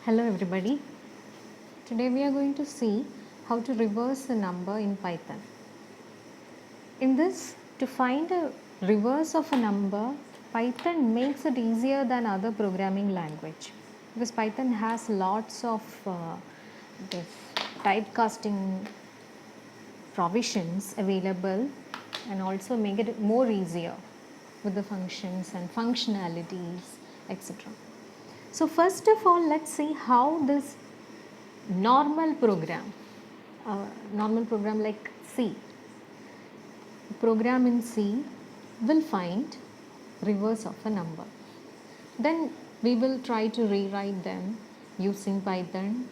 Hello everybody. Today we are going to see how to reverse a number in Python. In this, to find a reverse of a number, Python makes it easier than other programming language because Python has lots of this typecasting provisions available and also make it more easier with the functions and functionalities, etc. So first of all, let's see how this normal program like C, program in C will find reverse of a number. Then we will try to rewrite them using Python.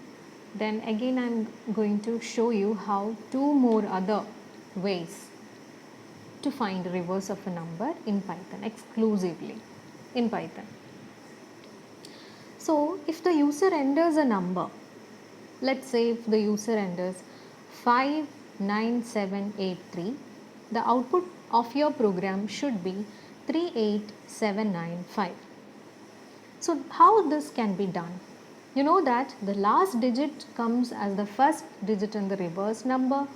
Then again I'm going to show you how two more other ways to find reverse of a number in Python, exclusively in Python. So if the user enters a number, let's say if the user enters 59783, the output of your program should be 38795. So how this can be done? You know that the last digit comes as the first digit in the reverse number,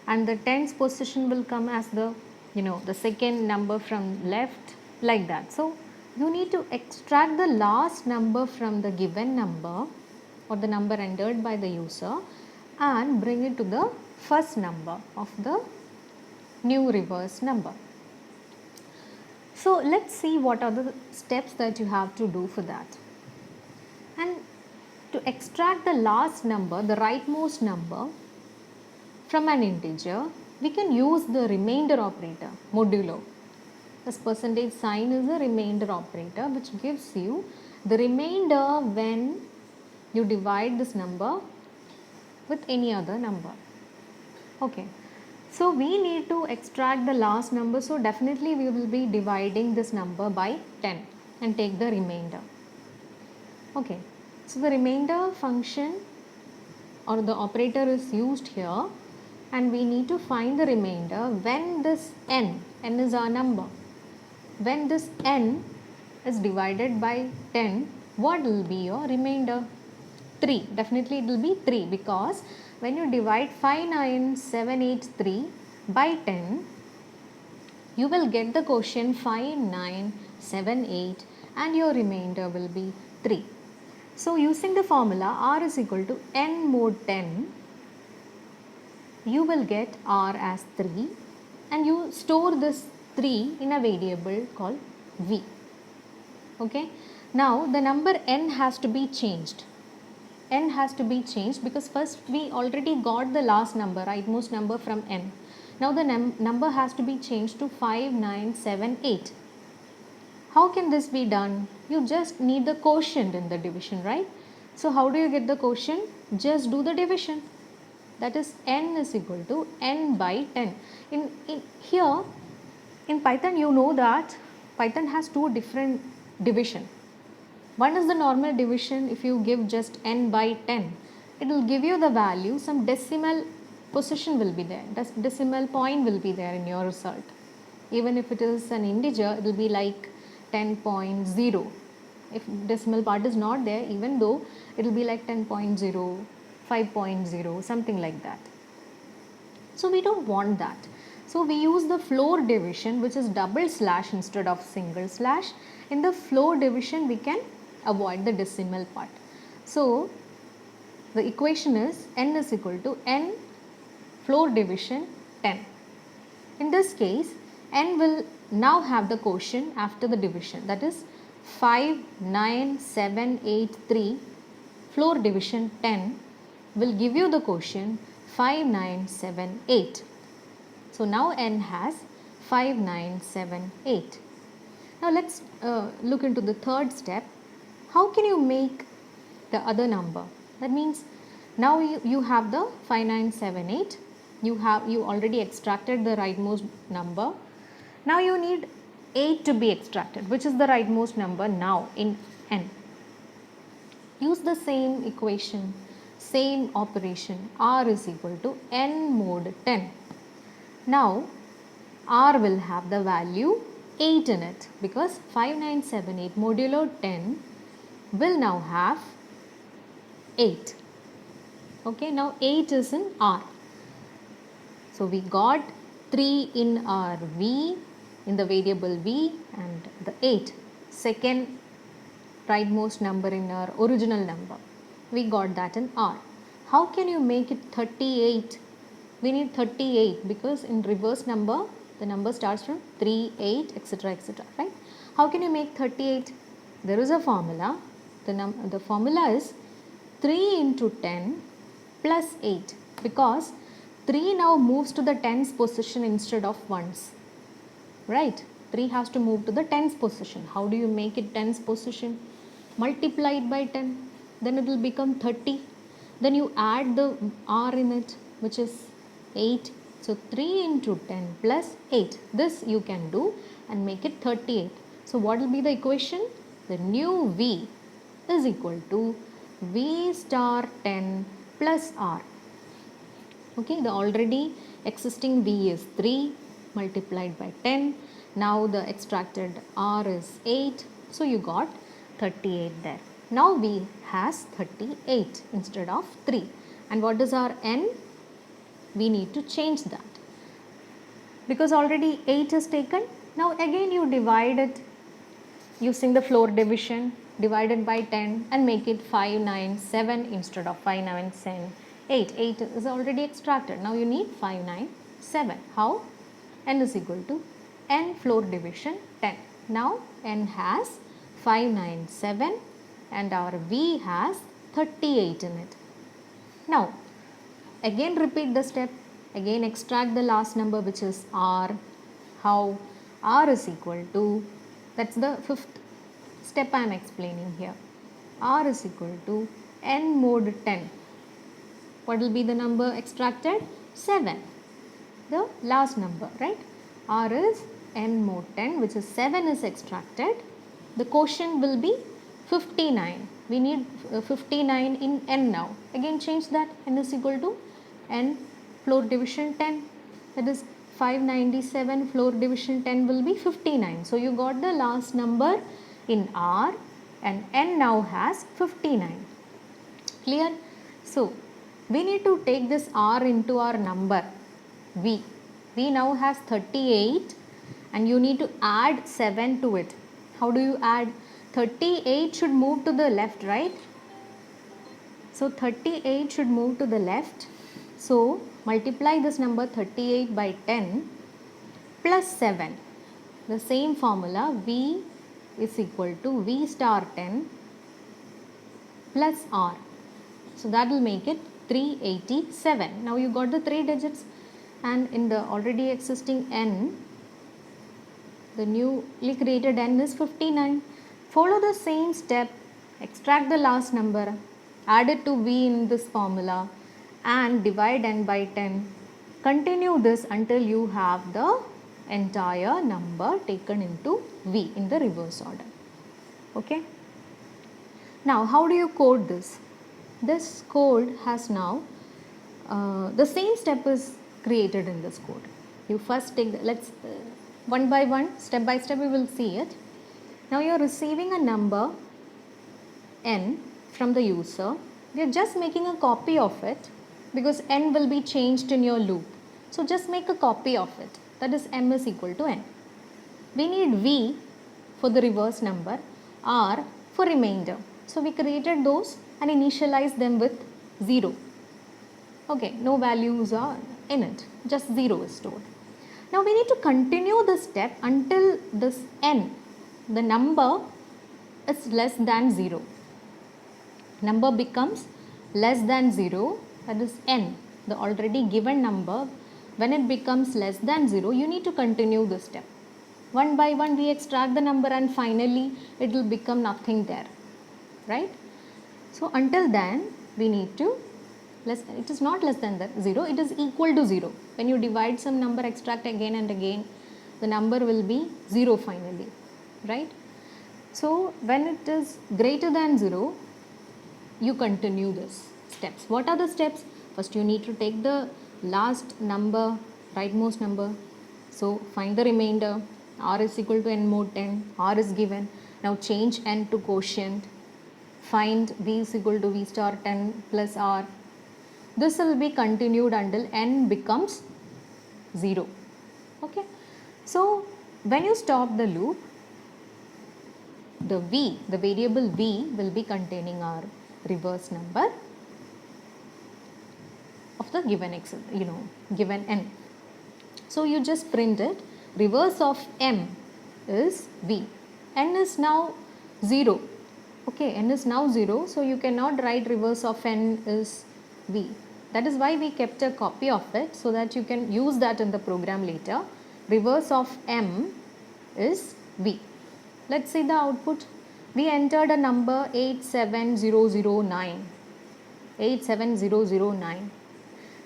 and the tens position will come as the second number from left, like that. So you need to extract the last number from the given number or the number entered by the user and bring it to the first number of the new reverse number. So let's see what are the steps that you have to do for that. And to extract the last number, the rightmost number from an integer, we can use the remainder operator, modulo. This percentage sign is a remainder operator which gives you the remainder when you divide this number with any other number. Okay, so we need to extract the last number, so definitely we will be dividing this number by 10 and take the remainder. Okay, so the remainder function or the operator is used here, and we need to find the remainder when this n is our number. When this n is divided by 10, what will be your remainder? 3. Definitely it will be 3, because when you divide 59783 by 10, you will get the quotient 5978 and your remainder will be 3. So using the formula r is equal to n mod 10, you will get r as 3 and you store this 3 in a variable called v. Okay. Now the number n has to be changed. N has to be changed because first we already got the last number, rightmost number from n. Now the number has to be changed to 5978. How can this be done? You just need the quotient in the division, right? So how do you get the quotient? Just do the division. That is n is equal to n by 10. Here in Python, you know that Python has two different division. One is the normal division. If you give just n by 10, it will give you the value, some decimal position will be there, decimal point will be there in your result. Even if it is an integer, it will be like 10.0. If decimal part is not there, even though it will be like 10.0, 5.0, something like that. So we don't want that. So we use the floor division, which is double slash instead of single slash. In the floor division, we can avoid the decimal part. So the equation is n is equal to n floor division 10. In this case, n will now have the quotient after the division, that is 59783 floor division 10 will give you the quotient 5978. So now n has 5978. Now let's look into the third step. How can you make the other number? That means now you have the 5978. You already extracted the rightmost number. Now you need 8 to be extracted, which is the rightmost number now in n. Use the same equation, same operation. R is equal to n mod 10. Now R will have the value 8 in it because 5978 modulo 10 will now have 8. Okay, now 8 is in R. So we got 3 in our V, in the variable V, and the 8, second rightmost number in our original number. We got that in R. How can you make it 38? We need 38 because in reverse number, the number starts from 3, 8, etc., etc., right? How can you make 38? There is a formula. The formula is 3 into 10 plus 8, because 3 now moves to the tens position instead of ones, right? 3 has to move to the tens position. How do you make it tens position? Multiply it by 10, then it will become 30. Then you add the R in it, which is 8. So 3 into 10 plus 8. This you can do and make it 38. So what will be the equation? The new V is equal to V star 10 plus R. Okay, the already existing V is 3 multiplied by 10. Now the extracted R is 8. So you got 38 there. Now V has 38 instead of 3. And what is our N? We need to change that. Because already 8 is taken. Now again you divide it using the floor division. Divide it by 10 and make it 597 instead of 597. 8 is already extracted. Now you need 597. How? N is equal to N floor division 10. Now N has 597 and our V has 38 in it. Now again repeat the step. Again extract the last number, which is R. How? R is equal to, that's the fifth step I am explaining here. R is equal to N mod 10. What will be the number extracted? 7. The last number, right? R is N mod 10, which is 7 is extracted. The quotient will be 59. We need 59 in N now. Again change that. N is equal to N floor division 10. That is 597 floor division 10 will be 59. So you got the last number in R and N now has 59. Clear? So we need to take this R into our number V. V now has 38 and you need to add 7 to it. How do you add? 38 should move to the left, right? So 38 should move to the left. So multiply this number 38 by 10 plus 7. The same formula, V is equal to V star 10 plus R. So that will make it 387. Now you got the 3 digits, and in the already existing N, the newly created N is 59. Follow the same step, extract the last number, add it to V in this formula and divide N by 10. Continue this until you have the entire number taken into V in the reverse order. Okay. Now how do you code this? This code has now, the same step is created in this code. You first take the, let's one by one, step by step we will see it. Now you are receiving a number N from the user. We are just making a copy of it because N will be changed in your loop. So just make a copy of it. That is M is equal to N. We need V for the reverse number, R for remainder. So we created those and initialized them with 0. Okay, no values are in it, just 0 is stored. Now we need to continue this step until this N, the number, is less than 0. Number becomes less than 0, that is N, the already given number. When it becomes less than 0, you need to continue this step. One by one we extract the number and finally it will become nothing there, right? So until then we need to, it is not less than 0, it is equal to 0. When you divide some number, extract again and again, the number will be 0 finally, right? So when it is greater than 0, you continue this steps. What are the steps? First you need to take the last number, rightmost number. So find the remainder. R is equal to N mod 10. R is given. Now change N to quotient. find v is equal to v star 10 plus r. This will be continued until n becomes 0. Okay. So when you stop the loop, the variable v will be containing our reverse number of the given given n. So you just print it. Reverse of m is v. N is now 0. Okay, n is now 0. So you cannot write reverse of n is v. That is why we kept a copy of it, so that you can use that in the program later. Reverse of m is v. Let's see the output. We entered a number 87009. 87009.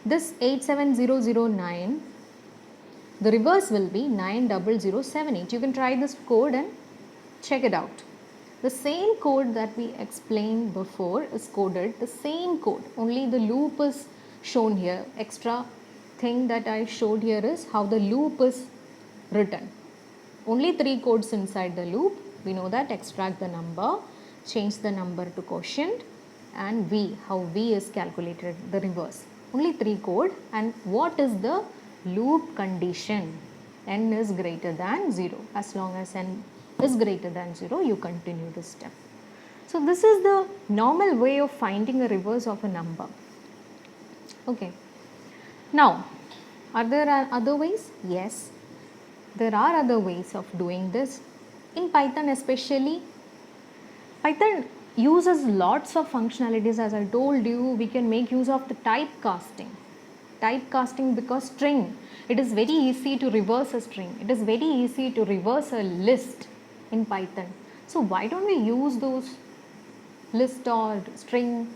This 87009, the reverse will be 90078. You can try this code and check it out. The same code that we explained before is coded, the same code, only the loop is shown here. Extra thing that I showed here is how the loop is written. Only 3 codes inside the loop. We know that: extract the number, change the number to quotient, and v, how v is calculated, the reverse. Only 3 code. And what is the loop condition? N is greater than 0. As long as n is greater than 0, you continue this step. So this is the normal way of finding a reverse of a number. Okay. Now, are there other ways? Yes, there are other ways of doing this. In Python especially, Python uses lots of functionalities. As I told you, we can make use of the typecasting. Typecasting, because string, it is very easy to reverse a string. It is very easy to reverse a list in Python. So why don't we use those list or string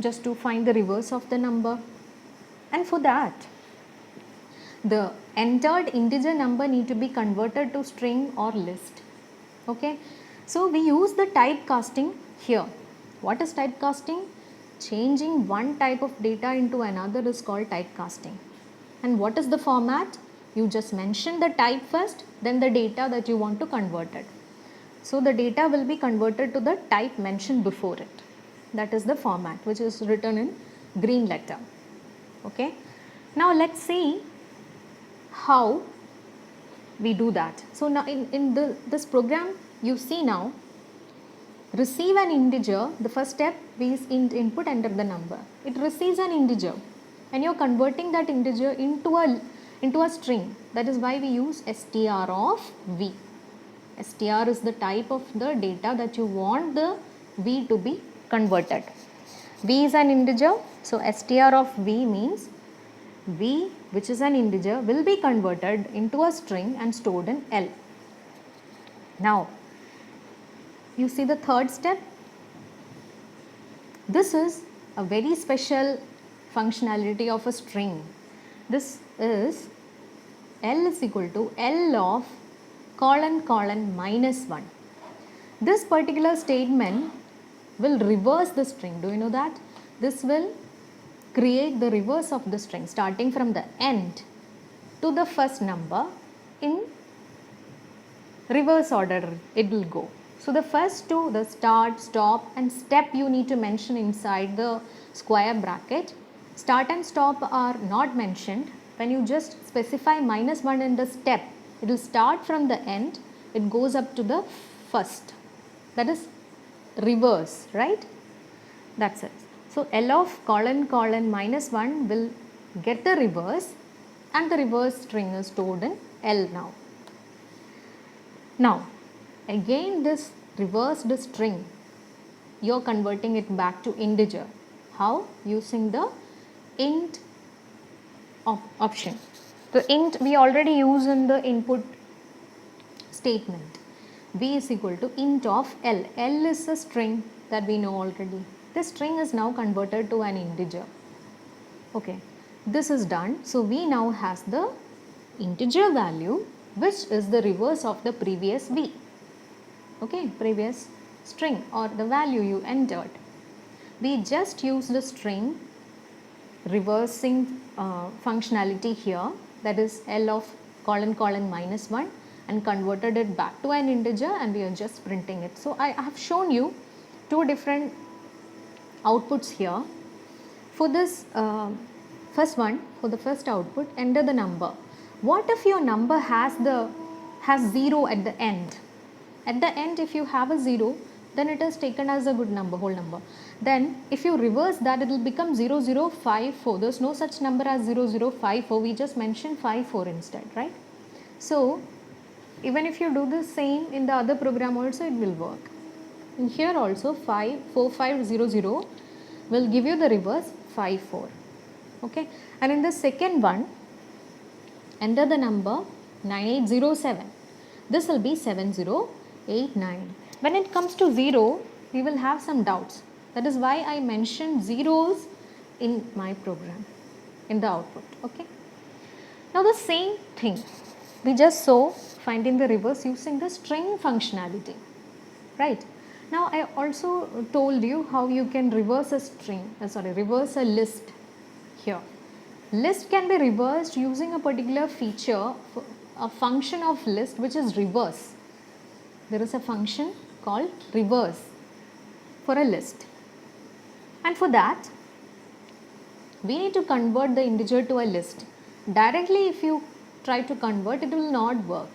just to find the reverse of the number? And for that, the entered integer number need to be converted to string or list. Okay. So we use the typecasting here. What is typecasting? Changing one type of data into another is called typecasting. And what is the format? You just mention the type first, then the data that you want to convert it. So the data will be converted to the type mentioned before it. That is the format, which is written in green letter. Okay. Now let's see how we do that. So now in this program, you see now, receive an integer. The first step is input, enter the number. It receives an integer, and you're converting that integer into a string. That is why we use str of v. Str is the type of the data that you want the v to be converted. V is an integer, so str of v means v, which is an integer, will be converted into a string and stored in L. Now, you see the third step. This is a very special functionality of a string. This is L is equal to L of ::(-1). This particular statement will reverse the string. Do you know that? This will create the reverse of the string starting from the end to the first number in reverse order it will go. So the first two, the start, stop and step, you need to mention inside the square bracket. Start and stop are not mentioned. When you just specify -1 in the step, it will start from the end, it goes up to the first. That is reverse, right? That's it. So L of ::(-1) will get the reverse, and the reverse string is stored in L now. Now, again this reversed string, you are converting it back to integer. How? Using the int option. The int we already use in the input statement. V is equal to int of L. L is a string that we know already. This string is now converted to an integer. Okay, this is done. So we now has the integer value, which is the reverse of the previous V. Okay, previous string or the value you entered. We just use the string reversing functionality here, that is L of ::(-1) and converted it back to an integer, and we are just printing it. So I have shown you two different outputs here. For this first one, for the first output, enter the number. What if your number has 0 at the end? At the end, if you have a 0, then it is taken as a good number, whole number. Then if you reverse that, it will become 0054. There's no such number as 0054. We just mentioned 54 instead, right? So even if you do the same in the other program also, it will work. And here also 54500 will give you the reverse 54. Okay, and in the second one, enter the number 9807. This will be 7089. When it comes to 0, we will have some doubts. That is why I mentioned zeros in my program, in the output. Okay. Now the same thing we just saw finding the reverse using the string functionality, right? Now I also told you how you can reverse a reverse a list here. List can be reversed using a particular feature, a function of list which is reverse. There is a function called reverse for a list, and for that we need to convert the integer to a list. Directly if you try to convert, it will not work.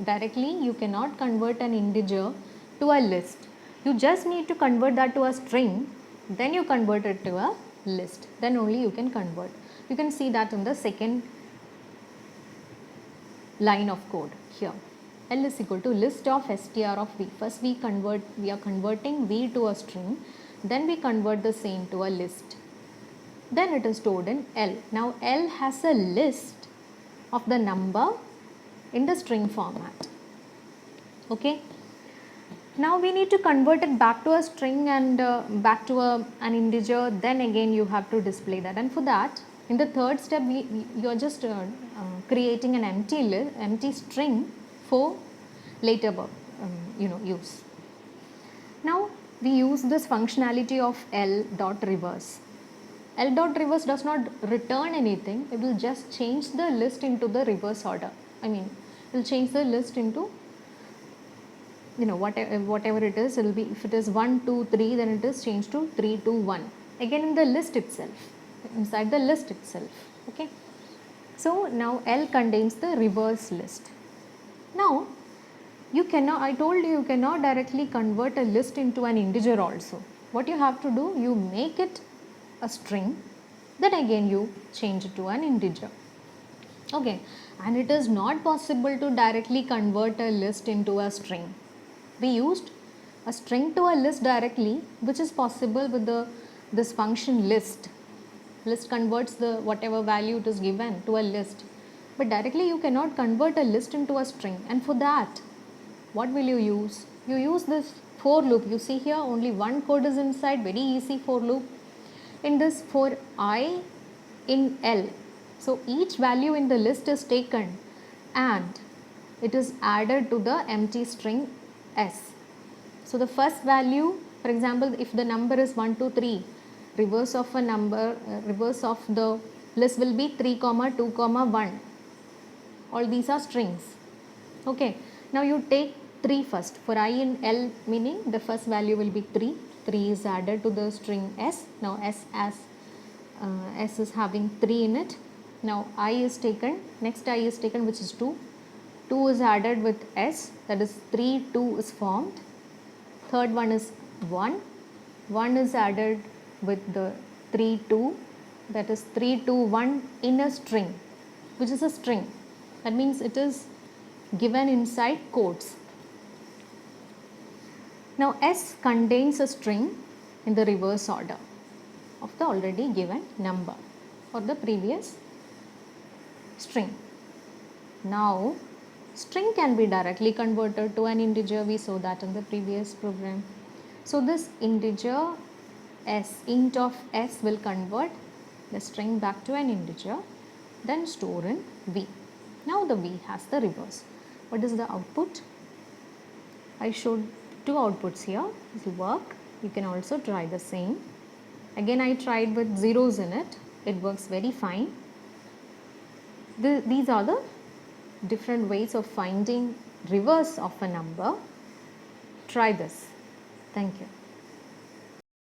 Directly you cannot convert an integer to a list. You just need to convert that to a string, then you convert it to a list, then only you can convert. You can see that in the second line of code here. L is equal to list of str of v. First we are converting v to a string, then we convert the same to a list. Then it is stored in L. Now L has a list of the number in the string format. Okay. Now we need to convert it back to a string and back to an integer, then again you have to display that, and for that in the third step you are just creating an empty string for later use. Now we use this functionality of L.reverse. L.reverse does not return anything, it will just change the list into the reverse order. I mean, it will change the list into whatever it is. It will be, if it is 1 2 3, then it is changed to 3 2 1, again in the list itself, inside the list itself. Okay, so now L contains the reverse list. Now I told you cannot directly convert a list into an integer also. What you have to do, you make it a string, then again you change it to an integer. Okay, and it is not possible to directly convert a list into a string. We used a string to a list directly, which is possible with this function list. List converts the whatever value it is given to a list, but directly you cannot convert a list into a string. And for that, what will you use? You use this for loop. You see here only one code is inside, very easy for loop. In this, for I in L, so each value in the list is taken and it is added to the empty string S. So the first value, for example, if the number is 1 2 3, reverse of a number, reverse of the list will be 3 2 1. All these are strings. Okay, now you take 3 first. For I in L, meaning the first value will be 3. 3 is added to the string S. Now S is having 3 in it. Now I is taken, next I is taken, which is 2. 2 is added with S, that is 3 2 is formed. Third one is 1. 1 is added with the 3 2, that is 3 2 1 in a string, which is a string. That means it is given inside quotes. Now S contains a string in the reverse order of the already given number or the previous string. Now string can be directly converted to an integer. We saw that in the previous program. So this integer S, int of S, will convert the string back to an integer, then store in V. Now the V has the reverse. What is the output? I showed two outputs here. This will work. You can also try the same. Again I tried with zeros in it. It works very fine. These are the different ways of finding reverse of a number. Try this. Thank you.